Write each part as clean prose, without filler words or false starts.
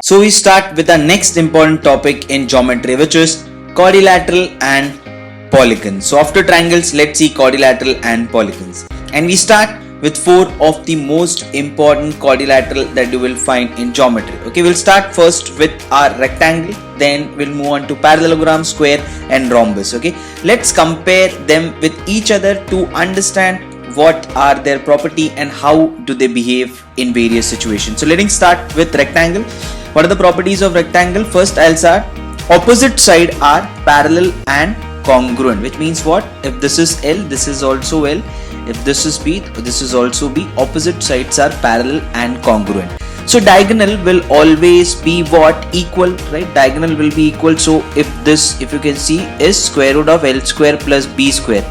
So we start with the next important topic in geometry, which is quadrilateral and polygons. So after triangles, let's see quadrilateral and polygons. And we start with four of the most important quadrilateral that you will find in geometry. Okay, we'll start first with our rectangle, then we'll move on to parallelogram, square and rhombus. Okay, let's compare them with each other to understand what are their property and how do they behave in various situations. So let's start with rectangle. What are the properties of rectangle? First I'll start. Opposite side are parallel and congruent, which means what? If this is L, this is also L. If this is B, this is also B. Opposite sides are parallel and congruent. So diagonal will always be what? Equal, right? Diagonal will be equal. So if this, if you can see, is square root of L square plus B square.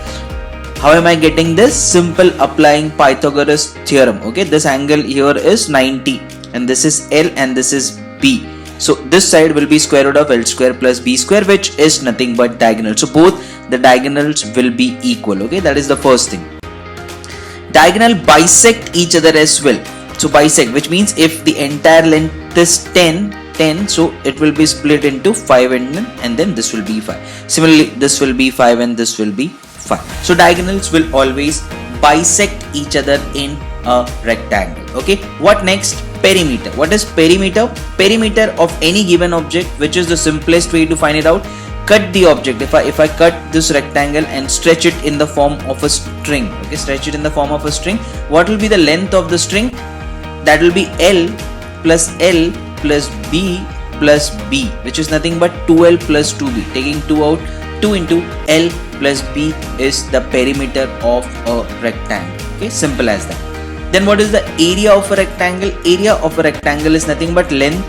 How am I getting this? Simple applying Pythagoras theorem. Okay, this angle here is 90 and this is L and this is B. So this side will be square root of L square plus B square, which is nothing but diagonal. So both the diagonals will be equal. Okay, that is the first thing. Diagonal bisect each other as well. So bisect, which means if the entire length is 10, so it will be split into 5 and then this will be 5. Similarly, this will be 5 and this will be 5. So diagonals will always bisect each other in a rectangle. Okay, what next? Perimeter. What is perimeter? Perimeter of any given object, which is the simplest way to find it out. Cut the object. If I cut this rectangle and stretch it in the form of a string, okay, stretch it in the form of a string, what will be the length of the string? That will be L plus B plus B, which is nothing but 2L plus 2B. Taking 2 out, 2 into L plus B is the perimeter of a rectangle. Okay, simple as that. Then what is the area of a rectangle? Area of a rectangle is nothing but length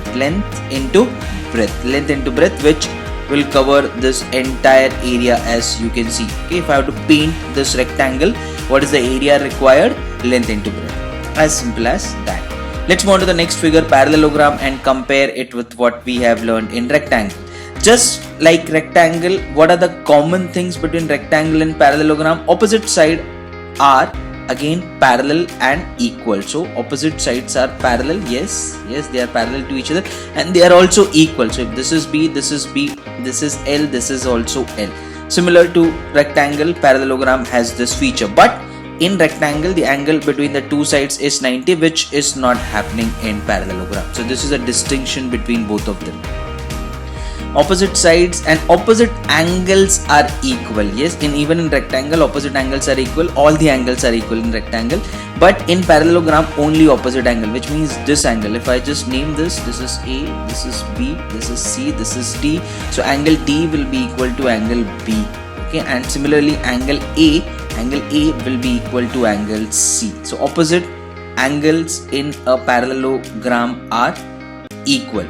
into breadth, which will cover this entire area, as you can see. Okay, if I have to paint this rectangle, what is the area required? Length into breadth. As simple as that. Let's move on to the next figure, parallelogram, and compare it with what we have learned in rectangle. Just like rectangle, what are the common things between rectangle and parallelogram? Opposite side are again parallel and equal. So opposite sides are parallel. Yes, they are parallel to each other and they are also equal. So if this is B, this is B, this is L, this is also L. Similar to rectangle, parallelogram has this feature, but in rectangle the angle between the two sides is 90, which is not happening in parallelogram. So this is a distinction between both of them. Opposite sides and opposite angles are equal. Yes, even in rectangle, opposite angles are equal. All the angles are equal in rectangle, but in parallelogram only opposite angle, which means this angle. If I just name this is A, this is B, this is C, this is D. So angle D will be equal to angle B. Okay, and similarly angle A will be equal to angle C. So opposite angles in a parallelogram are equal.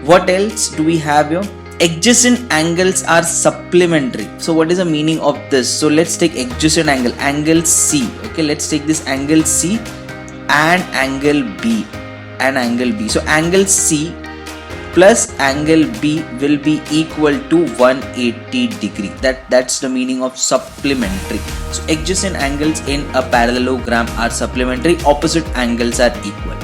What else do we have here? Adjacent angles are supplementary. So what is the meaning of this? So let's take adjacent angle C. Okay, let's take this angle C and angle B and angle B. So angle C plus angle B will be equal to 180 degree. That's the meaning of supplementary. So adjacent angles in a parallelogram are supplementary. Opposite angles are equal.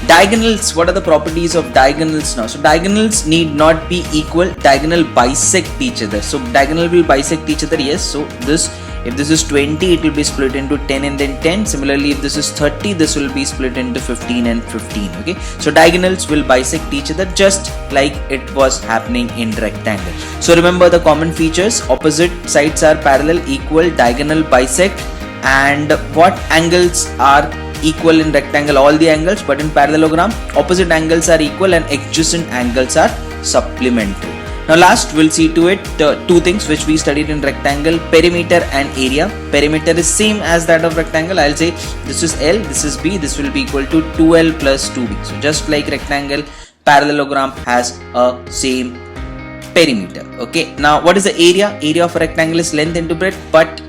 Diagonals, what are the properties of diagonals now? So diagonals need not be equal. Diagonal bisect each other. So diagonal will bisect each other. Yes. So this, if this is 20, it will be split into 10 and then 10. Similarly, if this is 30, this will be split into 15 and 15. Okay. So diagonals will bisect each other just like it was happening in rectangle. So remember the common features. Opposite sides are parallel, equal, diagonal bisect, and what angles are equal in rectangle? All the angles, but in parallelogram opposite angles are equal and adjacent angles are supplementary. Now last we'll see to it two things which we studied in rectangle: perimeter and area. Perimeter is same as that of rectangle. I'll say this is L, this is B, this will be equal to 2L plus 2B. So just like rectangle, parallelogram has a same perimeter. Okay, now what is the area? Area of a rectangle is length into breadth, but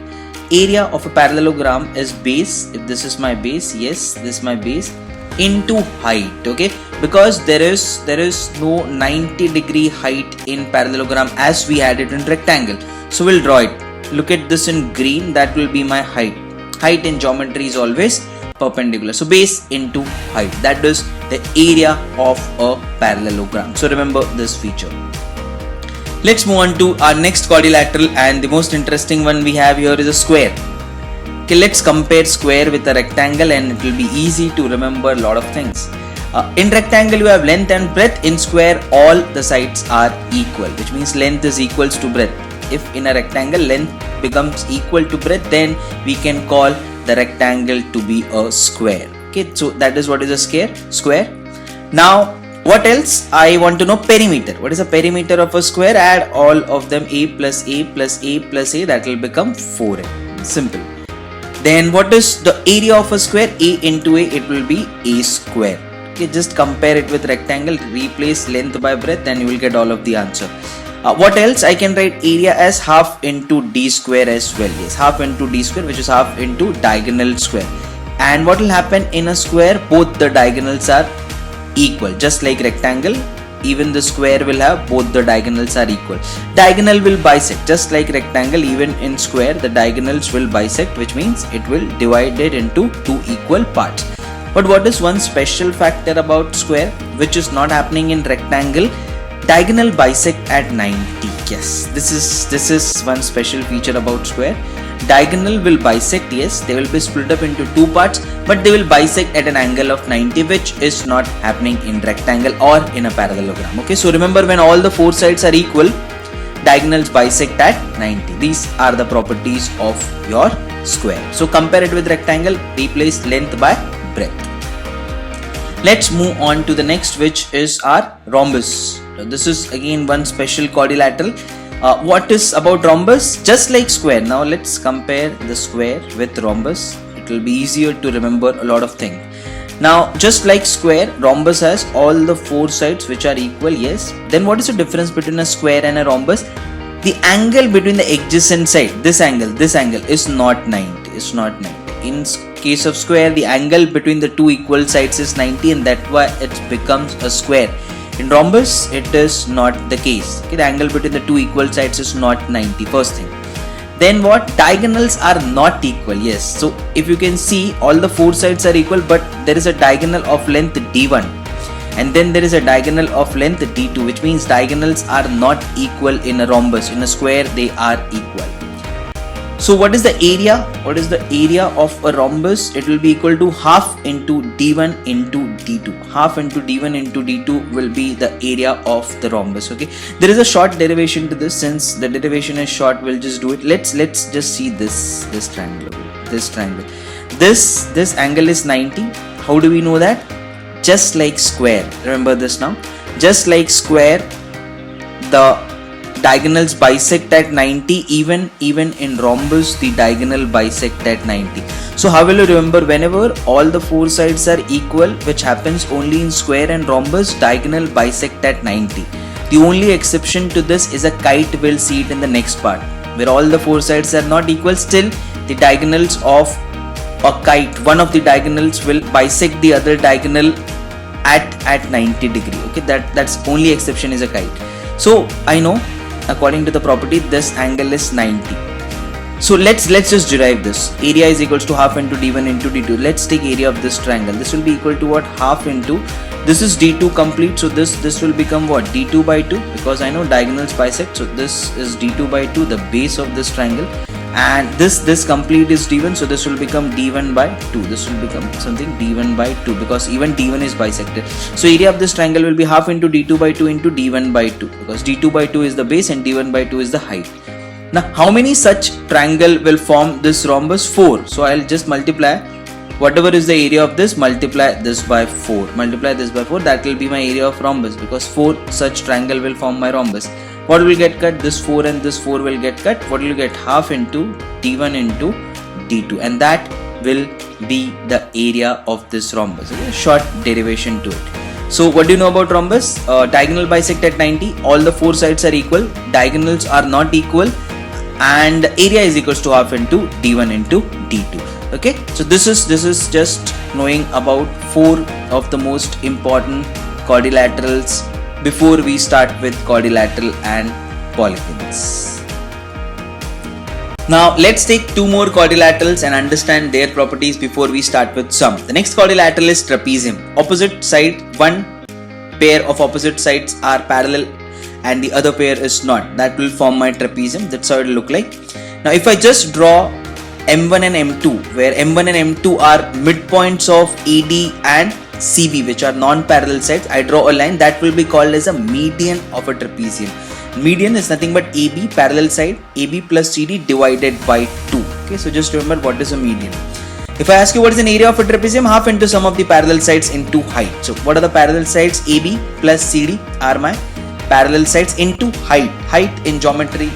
area of a parallelogram is base. If this is my base, yes, this is my base, into height. Okay, because there is no 90 degree height in parallelogram as we had it in rectangle. So we'll draw it. Look at this in green. That will be my height. Height in geometry is always perpendicular. So base into height, that is the area of a parallelogram. So remember this feature. Let's move on to our next quadrilateral, and the most interesting one we have here is a square. Okay, let's compare square with a rectangle and it will be easy to remember a lot of things. In rectangle you have length and breadth. In square all the sides are equal, which means length is equals to breadth. If in a rectangle length becomes equal to breadth, then we can call the rectangle to be a square. Okay, so that is what is a square. Now what else? I want to know perimeter. What is the perimeter of a square? Add all of them, a plus a plus a plus a, that will become 4a. Simple. Then what is the area of a square? A into a, it will be a square. Okay, just compare it with rectangle, replace length by breadth, and you will get all of the answer. What else? I can write area as half into d square as well. Yes, half into d square, which is half into diagonal square. And what will happen in a square? Both the diagonals are equal. Just like rectangle, even the square will have both the diagonals are equal. Diagonal will bisect. Just like rectangle, even in square the diagonals will bisect, which means it will divide it into two equal parts. But what is one special factor about square which is not happening in rectangle? Diagonal bisect at 90. Yes, this is one special feature about square. Diagonal will bisect, yes, they will be split up into two parts, but they will bisect at an angle of 90, which is not happening in rectangle or in a parallelogram. Okay, so remember, when all the four sides are equal, diagonals bisect at 90. These are the properties of your square. So compare it with rectangle, replace length by breadth. Let's move on to the next, which is our rhombus. This is again one special quadrilateral. What is about rhombus? Just like square. Now let's compare the square with rhombus. It will be easier to remember a lot of things. Now just like square, rhombus has all the four sides which are equal. Yes. Then what is the difference between a square and a rhombus? The angle between the adjacent side, this angle is not 90. It's not 90. In case of square, the angle between the two equal sides is 90, and that's why it becomes a square. In rhombus, it is not the case. Okay, the angle between the two equal sides is not 90. First thing. Then what? Diagonals are not equal. Yes. So if you can see, all the four sides are equal, but there is a diagonal of length d1, and then there is a diagonal of length d2, which means diagonals are not equal in a rhombus. In a square, they are equal. So what is the area? What is the area of a rhombus? It will be equal to half into d1 into d2. Half into d1 into d2 will be the area of the rhombus. Okay. There is a short derivation to this. Since the derivation is short, we'll just do it. Let's just see this triangle. This triangle. This angle is 90. How do we know that? Just like square. Remember this now. Just like square, the diagonals bisect at 90. Even in rhombus, the diagonal bisect at 90. So how will you remember? Whenever all the four sides are equal, which happens only in square and rhombus, diagonal bisect at 90. The only exception to this is a kite. We'll see it in the next part, where all the four sides are not equal. Still, the diagonals of a kite, one of the diagonals will bisect the other diagonal at 90 degree. Okay, that's only exception is a kite. So I know, according to the property, this angle is 90. So let's just derive this. Area is equals to half into d1 into d2. Let's take area of this triangle. This will be equal to what? Half into, this is d2 complete, so this will become what? d2 by 2, because I know diagonals bisect. So this is d2 by 2, the base of this triangle, and this complete is d1, so this will become d1 by 2. This will become something d1 by 2, because even d1 is bisected. So area of this triangle will be half into d2 by 2 into d1 by 2, because d2 by 2 is the base and d1 by 2 is the height. Now how many such triangle will form this rhombus? 4. So I'll just multiply whatever is the area of this, multiply this by 4. Multiply this by 4, that will be my area of rhombus, because 4 such triangle will form my rhombus. What will get cut? This 4 and this 4 will get cut. What will you get? Half into d1 into d2, and that will be the area of this rhombus. Okay? Short derivation to it. So what do you know about rhombus? Diagonal bisect at 90. All the four sides are equal. Diagonals are not equal, and area is equals to half into d1 into d2. Okay. So this is just knowing about 4 of the most important quadrilaterals before we start with quadrilateral and polygons. Now let's take two more quadrilaterals and understand their properties before we start with sum. The next quadrilateral is trapezium. Opposite side, one pair of opposite sides are parallel and the other pair is not. That will form my trapezium. That's how it will look like. Now if I just draw M1 and M2, where M1 and M2 are midpoints of AD and CB, which are non-parallel sides, I draw a line that will be called as a median of a trapezium. Median is nothing but AB, parallel side, AB plus CD divided by 2. Okay, so just remember what is a median. If I ask you what is an area of a trapezium, half into sum of the parallel sides into height. So what are the parallel sides? AB plus CD are my parallel sides into height. Height in geometry,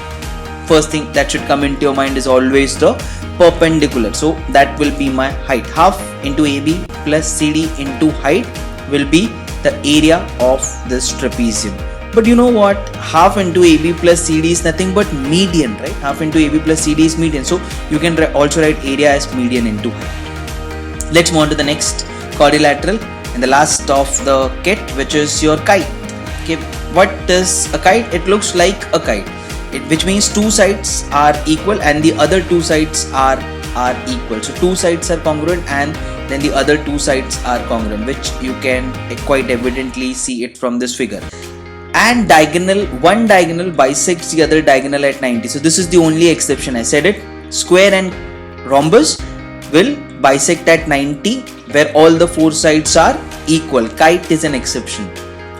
first thing that should come into your mind is always the perpendicular. So that will be my height. Half into AB plus CD into height will be the area of this trapezium. But you know what? Half into AB plus CD is nothing but median, right? Half into AB plus CD is median. So you can also write area as median into height. Let's move on to the next quadrilateral and the last of the kit, which is your kite. Okay, what is a kite? It looks like a kite. Which means two sides are equal and the other two sides are equal. So two sides are congruent and then the other two sides are congruent, which you can quite evidently see it from this figure. And diagonal, one diagonal bisects the other diagonal at 90. So this is the only exception. I said it. Square and rhombus will bisect at 90 where all the four sides are equal. Kite is an exception.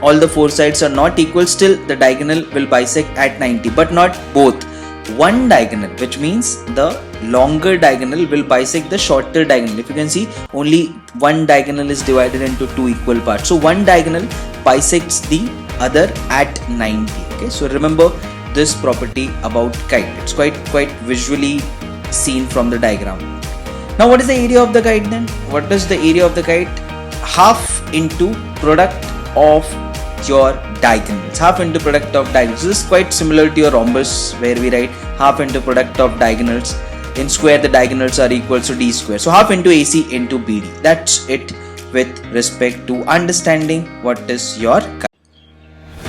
All the four sides are not equal, still the diagonal will bisect at 90, but not both. One diagonal, which means the longer diagonal will bisect the shorter diagonal. If you can see, only one diagonal is divided into two equal parts. So one diagonal bisects the other at 90. Okay, so remember this property about kite. It's quite visually seen from the diagram. Now what is the area of the kite then? What is the area of the kite? Half into product of your diagonals. Half into product of diagonals. This is quite similar to your rhombus where we write half into product of diagonals. In square the diagonals are equal to d square. So half into AC into BD. That's it with respect to understanding what is your kite.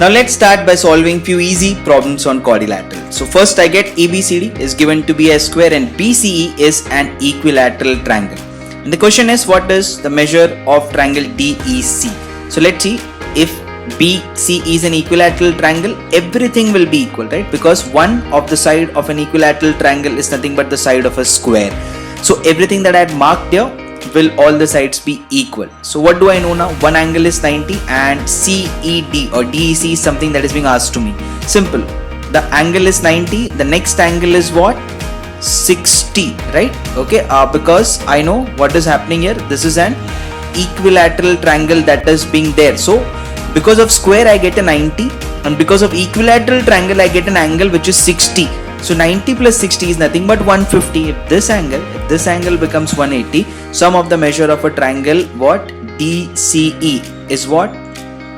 Now let's start by solving few easy problems on quadrilateral. So first I get ABCD is given to be a square and BCE is an equilateral triangle. And the question is, what is the measure of triangle DEC? So let's see. If BC is an equilateral triangle, everything will be equal, right? Because one of the side of an equilateral triangle is nothing but the side of a square. So everything that I had marked here will all the sides be equal. So what do I know now? One angle is 90 and CED or DEC is something that is being asked to me. Simple. The angle is 90. The next angle is what? 60, right? Okay, because I know what is happening here. This is an equilateral triangle that is being there. So because of square I get a 90 and because of equilateral triangle I get an angle which is 60. So 90 plus 60 is nothing but 150. If this angle becomes 180, sum of the measure of a triangle what? DCE is what?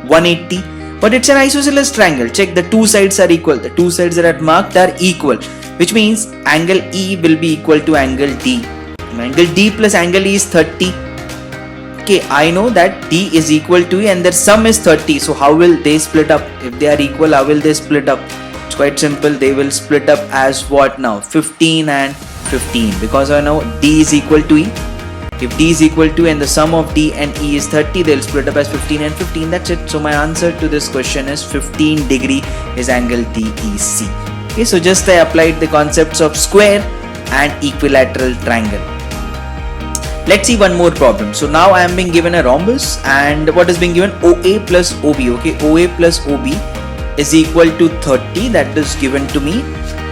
180. But it's an isosceles triangle. Check, the two sides are equal. The two sides that are marked are equal, which means angle E will be equal to angle D. Angle D plus angle E is 30. Okay, I know that D is equal to E and their sum is 30. So how will they split up? If they are equal, how will they split up? It's quite simple. They will split up as what now? 15 and 15. Because I know D is equal to E. If D is equal to E and the sum of D and E is 30, they'll split up as 15 and 15. That's it. So my answer to this question is 15 degree is angle DEC. Okay, so just I applied the concepts of square and equilateral triangle. Let's see one more problem. So now I am being given a rhombus and what is being given? OA plus OB. Okay, OA plus OB is equal to 30. That is given to me.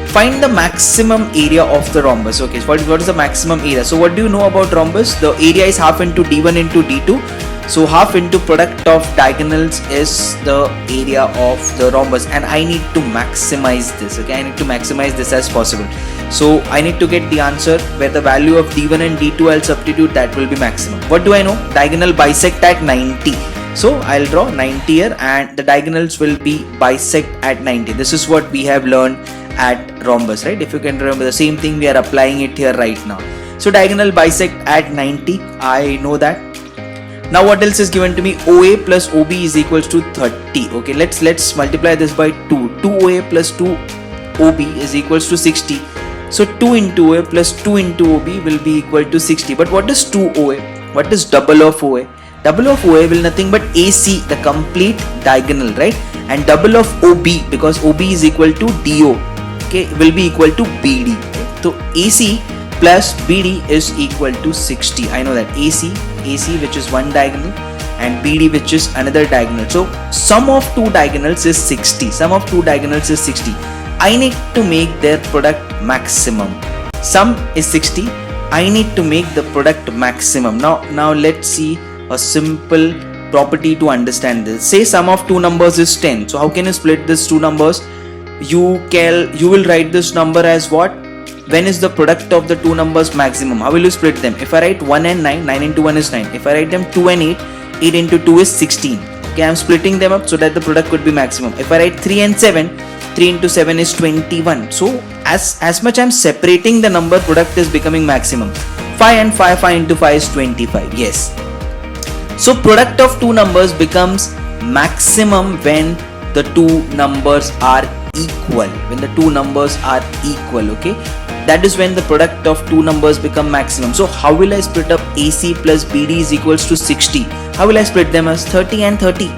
Find the maximum area of the rhombus. Okay, so what is the maximum area? So what do you know about rhombus? The area is half into D1 into D2. So half into product of diagonals is the area of the rhombus and I need to maximize this. Okay, I need to maximize this as possible. So I need to get the answer where the value of D1 and D2 I'll substitute, that will be maximum. What do I know? Diagonal bisect at 90. So I'll draw 90 here and the diagonals will be bisect at 90. This is what we have learned at rhombus, right? If you can remember, the same thing we are applying it here right now. So diagonal bisect at 90, I know that. Now what else is given to me? OA plus OB is equals to 30. Okay, let's multiply this by 2. 2OA plus 2OB is equals to 60. So 2 into OA plus 2 into OB will be equal to 60. But what is 2 OA? What is double of OA? Double of OA will nothing but AC, the complete diagonal, right? And double of OB, because OB is equal to DO, okay, will be equal to BD. Right? So AC plus BD is equal to 60. I know that AC which is one diagonal, and BD which is another diagonal. So sum of two diagonals is 60. Sum of two diagonals is 60. I need to make their product maximum. Sum is 60. I need to make the product maximum. Now let's see a simple property to understand this. Say sum of two numbers is 10. So how can you split these two numbers? You will write this number as what? When is the product of the two numbers maximum? How will you split them? If I write 1 and 9, 9 into 1 is 9. If I write them 2 and 8, 8 into 2 is 16. Okay, I'm splitting them up so that the product could be maximum. If I write 3 and 7, 3 into 7 is 21. So as much I'm separating the number, product is becoming maximum. 5 and 5 into 5 is 25. Yes. So product of two numbers becomes maximum when the two numbers are equal. When the two numbers are equal, okay, that is when the product of two numbers become maximum. So how will I split up AC plus BD is equals to 60? How will I split them as 30 and 30?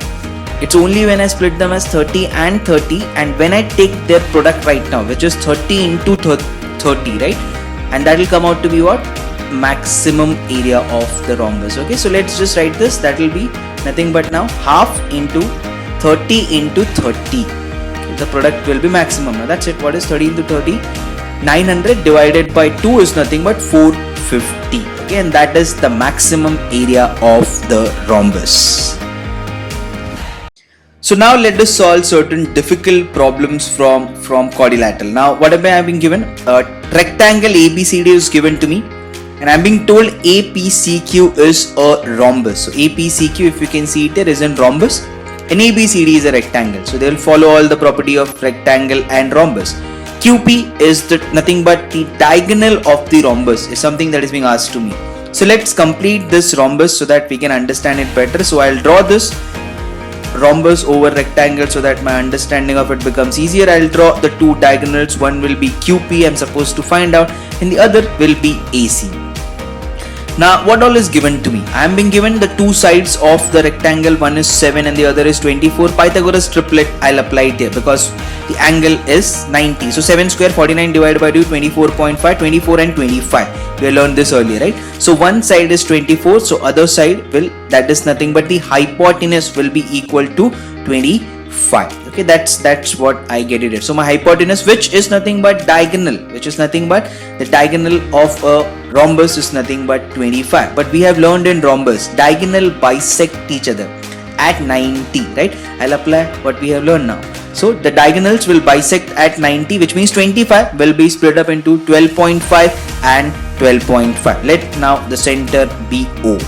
It's only when I split them as 30 and 30, and when I take their product right now, which is 30 into 30, right? And that will come out to be what? Maximum area of the rhombus. Okay, so let's just write this. That will be nothing but now half into 30 into 30. Okay, the product will be maximum. Now that's it. What is 30 into 30? 900 divided by 2 is nothing but 450. Okay, and that is the maximum area of the rhombus. So now let us solve certain difficult problems from quadrilateral. Now what am I being given? A rectangle ABCD is given to me, and I'm being told APCQ is a rhombus. So APCQ, if you can see it, there is a rhombus, and ABCD is a rectangle. So they will follow all the property of rectangle and rhombus. QP is nothing but the diagonal of the rhombus is something that is being asked to me. So let's complete this rhombus so that we can understand it better. So I'll draw this rhombus over rectangle so that my understanding of it becomes easier. I'll draw the two diagonals. One will be QP, I'm supposed to find out, and the other will be AC. Now what all is given to me? I am being given the two sides of the rectangle. One is 7 and the other is 24. Pythagoras triplet I'll apply it here because the angle is 90. So 7 square 49 divided by 2, 24.5, 24 and 25. We learned this earlier, right? So one side is 24, so other side will, that is nothing but the hypotenuse will be equal to 25. Okay, that's what I get it. So my hypotenuse, which is nothing but diagonal, which is nothing but the diagonal of a rhombus is nothing but 25. But we have learned in rhombus, diagonal bisect each other at 90, right? I'll apply what we have learned now. So the diagonals will bisect at 90, which means 25 will be split up into 12.5 and 12.5. Let now the center be O.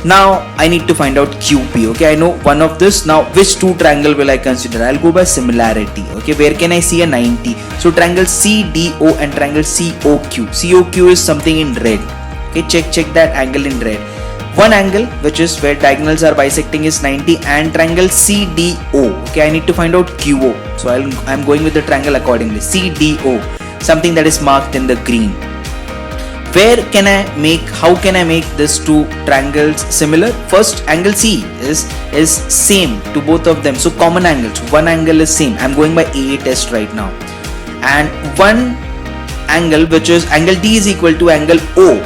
Now I need to find out QP. Okay, I know one of this. Now which two triangle will I consider? I'll go by similarity. Okay, where can I see a 90? So triangle CDO and triangle COQ. COQ is something in red. Okay, check that angle in red. One angle which is where diagonals are bisecting is 90, and triangle CDO. Okay, I need to find out QO. So I'm going with the triangle accordingly. CDO, something that is marked in the green. How can I make these two triangles similar? First, angle C is same to both of them. So common angles. One angle is same. I'm going by AA test right now. And one angle which is angle D is equal to angle O.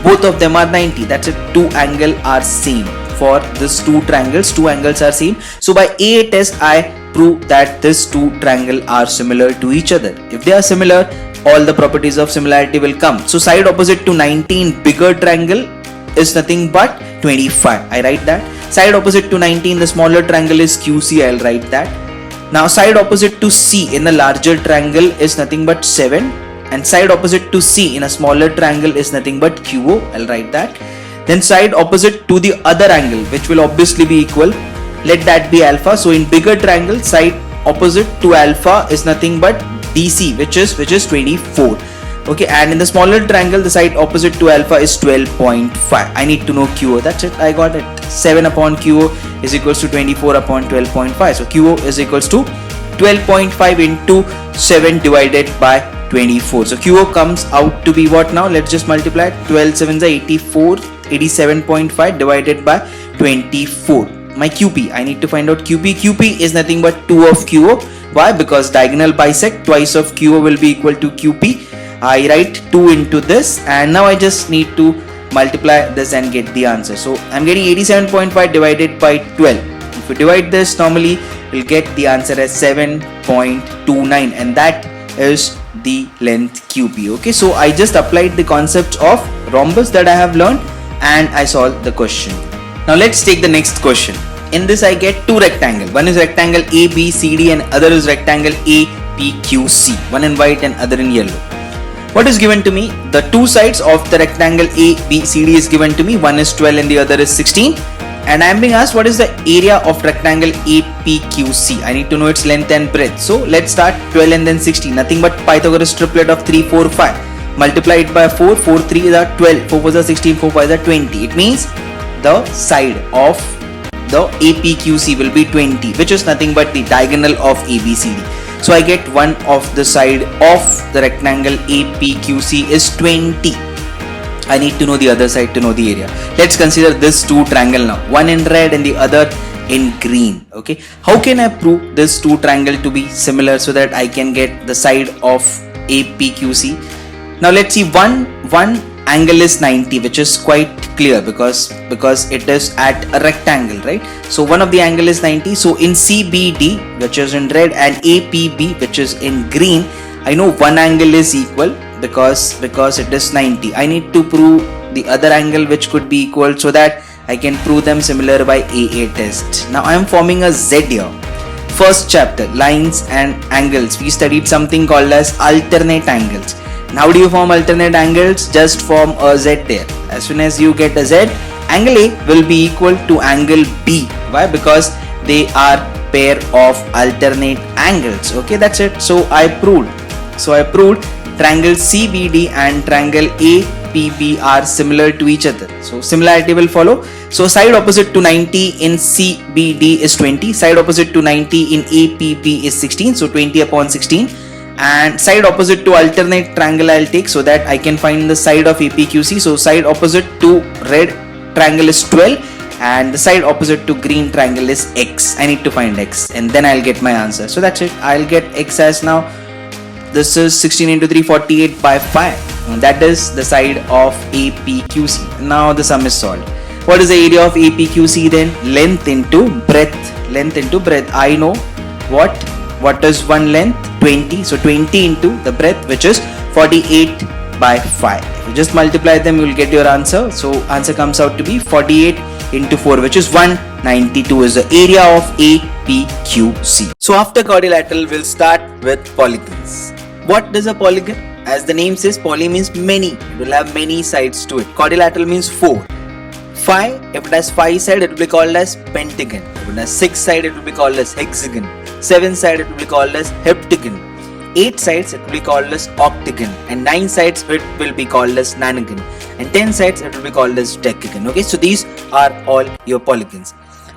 Both of them are 90. That's it. Two angles are same. For these two triangles, two angles are same. So by AA test, I prove that these two triangles are similar to each other. If they are similar, all the properties of similarity will come. So side opposite to 90 in bigger triangle is nothing but 25. I write that. Side opposite to 90 in the smaller triangle is QC. I'll write that. Now side opposite to C in the larger triangle is nothing but 7. And side opposite to C in a smaller triangle is nothing but QO. I'll write that. Then side opposite to the other angle, which will obviously be equal, let that be alpha. So in bigger triangle, side opposite to alpha is nothing but DC, which is 24. Okay, and in the smaller triangle, the side opposite to alpha is 12.5. I need to know QO. That's it. I got it. 7 upon QO is equals to 24 upon 12.5. So QO is equals to 12.5 into 7 divided by 24. So QO comes out to be what now? Let's just multiply 12 7s are 84, 87.5 divided by 24. My QP, I need to find out QP. QP is nothing but 2 of QO. Why? Because diagonal bisect, twice of QO will be equal to QP. I write 2 into this, and now I just need to multiply this and get the answer. So I'm getting 87.5 divided by 12. If you divide this normally, you'll get the answer as 7.29, and that is the length QP. Okay, so I just applied the concepts of rhombus that I have learned and I solved the question. Now let's take the next question. In this I get two rectangles. One is rectangle ABCD and other is rectangle APQC. One in white and other in yellow. What is given to me? The two sides of the rectangle ABCD is given to me. One is 12 and the other is 16. And I am being asked what is the area of rectangle APQC. I need to know its length and breadth. So let's start 12 and then 16. Nothing but Pythagoras triplet of 3, 4, 5. Multiply it by 4. 4, 3 is 12. 4, 4 is 16. 4, 5 is 20. It means the side of the APQC will be 20, which is nothing but the diagonal of ABCD. So I get one of the side of the rectangle APQC is 20. I need to know the other side to know the area. Let's consider this two triangle now. One in red and the other in green. Okay. How can I prove this two triangle to be similar so that I can get the side of APQC? Now let's see, one angle is 90, which is quite clear because it is at a rectangle, right? So one of the angle is 90. So in CBD, which is in red, and APB, which is in green, I know one angle is equal because it is 90. I need to prove the other angle which could be equal so that I can prove them similar by AA test. Now I am forming a Z here. First chapter, lines and angles, we studied something called as alternate angles. How do you form alternate angles? Just form a Z there. As soon as you get a Z, angle A will be equal to angle B. Why? Because they are pair of alternate angles. Okay, that's it. So I proved triangle CBD and triangle APB are similar to each other. So similarity will follow. So side opposite to 90 in CBD is 20. Side opposite to 90 in APB is 16. So 20 upon 16. And side opposite to alternate triangle I'll take so that I can find the side of APQC. So side opposite to red triangle is 12 and the side opposite to green triangle is X. I need to find X and then I'll get my answer. So that's it. I'll get X as now this is 16 into 3, 48 by 5. And that is the side of APQC. Now the sum is solved. What is the area of APQC then? Length into breadth. Length into breadth. I know what is one length? 20. So 20 into the breadth, which is 48 by 5. If you just multiply them, you will get your answer. So answer comes out to be 48 into 4, which is 192 is the area of APQC. So after quadrilateral, we'll start with polygons. What is a polygon? As the name says, poly means many. It will have many sides to it. Quadrilateral means 4. 5, if it has 5 sides, it will be called as pentagon. If it has 6 sides, it will be called as hexagon. 7 sides, it will be called as heptagon. 8 sides, it will be called as octagon. And 9 sides, it will be called as nonagon. And 10 sides, it will be called as decagon. Okay, so these are all your polygons.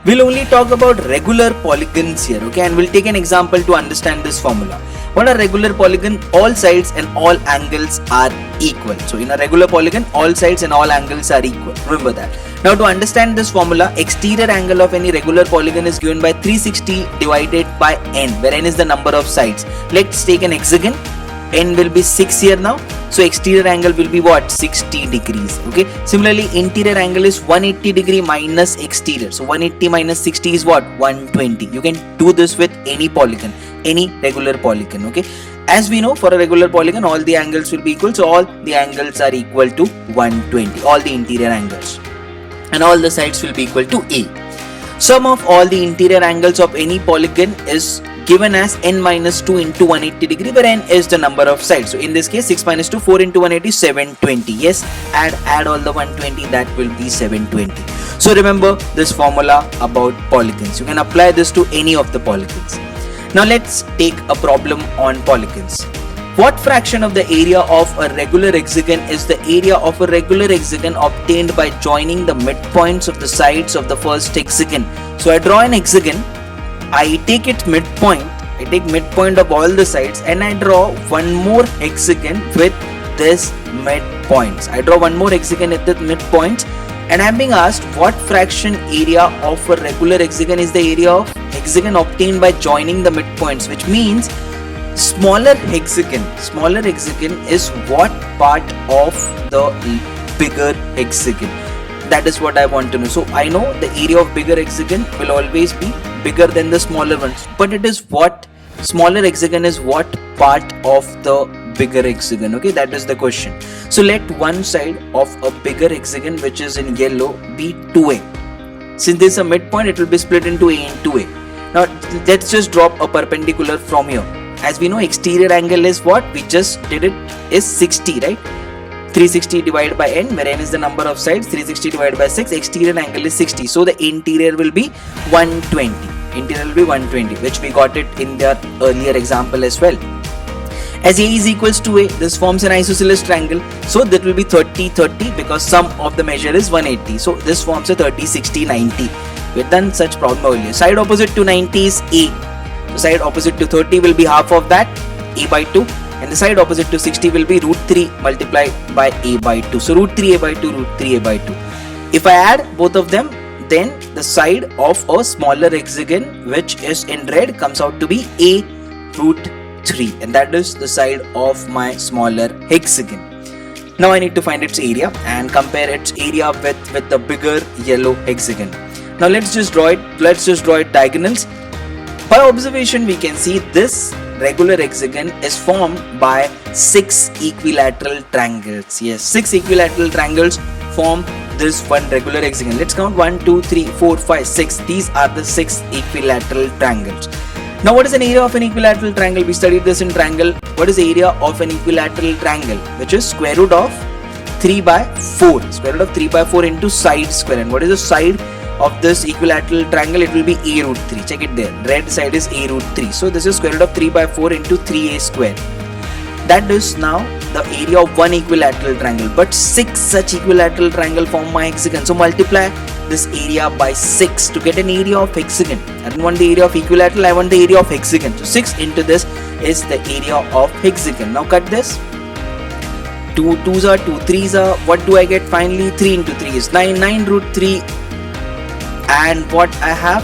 We'll only talk about regular polygons here, okay, and we'll take an example to understand this formula. What are regular polygon? All sides and all angles are equal. So in a regular polygon, all sides and all angles are equal. Remember that. Now to understand this formula, exterior angle of any regular polygon is given by 360 divided by n, where n is the number of sides. Let's take an hexagon. N will be 6 here now. So exterior angle will be what? 60 degrees. Okay. Similarly, interior angle is 180 degree minus exterior. So 180 minus 60 is what? 120. You can do this with any polygon, any regular polygon. Okay. As we know, for a regular polygon, all the angles will be equal. So all the angles are equal to 120. All the interior angles. And all the sides will be equal to A. Sum of all the interior angles of any polygon is given as n minus 2 into 180 degree, where n is the number of sides. So in this case, 6 minus 2, 4 into 180, 720. Yes, add all the 120, that will be 720. So remember this formula about polygons. You can apply this to any of the polygons. Now let's take a problem on polygons. What fraction of the area of a regular hexagon is the area of a regular hexagon obtained by joining the midpoints of the sides of the first hexagon? So I draw an hexagon, I take its midpoint I take midpoint of all the sides and I draw one more hexagon with this midpoints. I draw one more hexagon at the midpoints, and I'm being asked what fraction area of a regular hexagon is the area of hexagon obtained by joining the midpoints, which means smaller hexagon is what part of the bigger hexagon. That is what I want to know. So I know the area of bigger hexagon will always be bigger than the smaller ones, but it is what smaller hexagon is what part of the bigger hexagon. Okay, that is the question. So let one side of a bigger hexagon, which is in yellow, be 2a. Since this is a midpoint, it will be split into a and 2a. Now let's just drop a perpendicular from here. As we know, exterior angle is what we just did, it is 60, right? 360 divided by n, where n is the number of sides, 360 divided by 6, exterior angle is 60. So the interior will be 120. Interior will be 120, which we got it in the earlier example as well. As a is equals to a, this forms an isosceles triangle. So that will be 30, 30 because sum of the measure is 180. So this forms a 30, 60, 90. We've done such problem earlier. Side opposite to 90 is a. So side opposite to 30 will be half of that, a by 2. And the side opposite to 60 will be root 3 multiplied by a by 2. So root 3a by 2, root 3a by 2. If I add both of them, then the side of a smaller hexagon, which is in red, comes out to be a root 3. And that is the side of my smaller hexagon. Now I need to find its area and compare its area with the bigger yellow hexagon. Now let's just draw it diagonals. By observation, we can see this regular hexagon is formed by 6 equilateral triangles. Yes, 6 equilateral triangles form this one regular hexagon. Let's count 1, 2, 3, 4, 5, 6. These are the 6 equilateral triangles. Now what is an area of an equilateral triangle? We studied this in triangle. What is the area of an equilateral triangle? Which is square root of 3 by 4. Square root of 3 by 4 into side square. And what is the side of this equilateral triangle? It will be a root 3. Check it there. Red side is a root 3. So this is square root of 3 by 4 into 3a square. That is now the area of one equilateral triangle. But 6 such equilateral triangle form my hexagon. So multiply this area by 6 to get an area of hexagon. I don't want the area of equilateral, I want the area of hexagon. So 6 into this is the area of hexagon. Now cut this. 2 2s are 2, 3s are, what do I get finally? 3 into 3 is 9, 9 root 3. And what I have,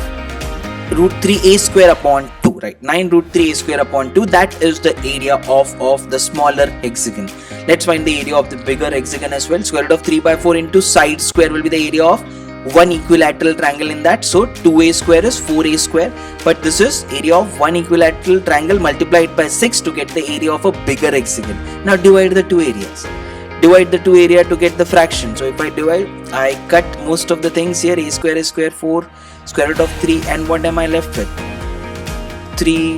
root 3a square upon 2, right? 9 root 3a square upon 2, that is the area of the smaller hexagon. Let's find the area of the bigger hexagon as well. Square root of 3 by 4 into side square will be the area of one equilateral triangle in that. So 2a square is 4a square, but this is area of one equilateral triangle multiplied by 6 to get the area of a bigger hexagon. Now divide the two areas. Divide the two area to get the fraction. So if I divide, I cut most of the things here. A square is square 4, square root of 3, and what am I left with? 3,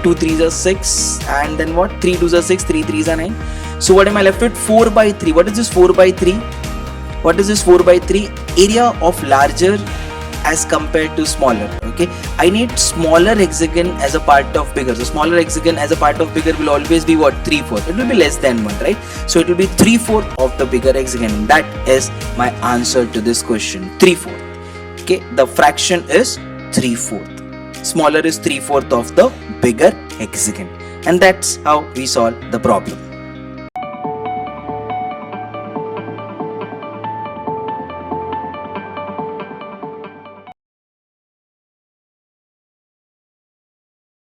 2 3s are 6, and then what? 3 2s are 6, 3 3s are 9. So what am I left with? 4 by 3. What is this 4 by 3? What is this 4 by 3? Area of larger as compared to smaller. Okay, I need smaller hexagon as a part of bigger. So smaller hexagon as a part of bigger will always be what? 3/4. It will be less than 1, right? So it will be 3/4 of the bigger hexagon. That is my answer to this question. 3/4. Okay, the fraction is 3/4. Smaller is 3/4 of the bigger hexagon. And that's how we solve the problem.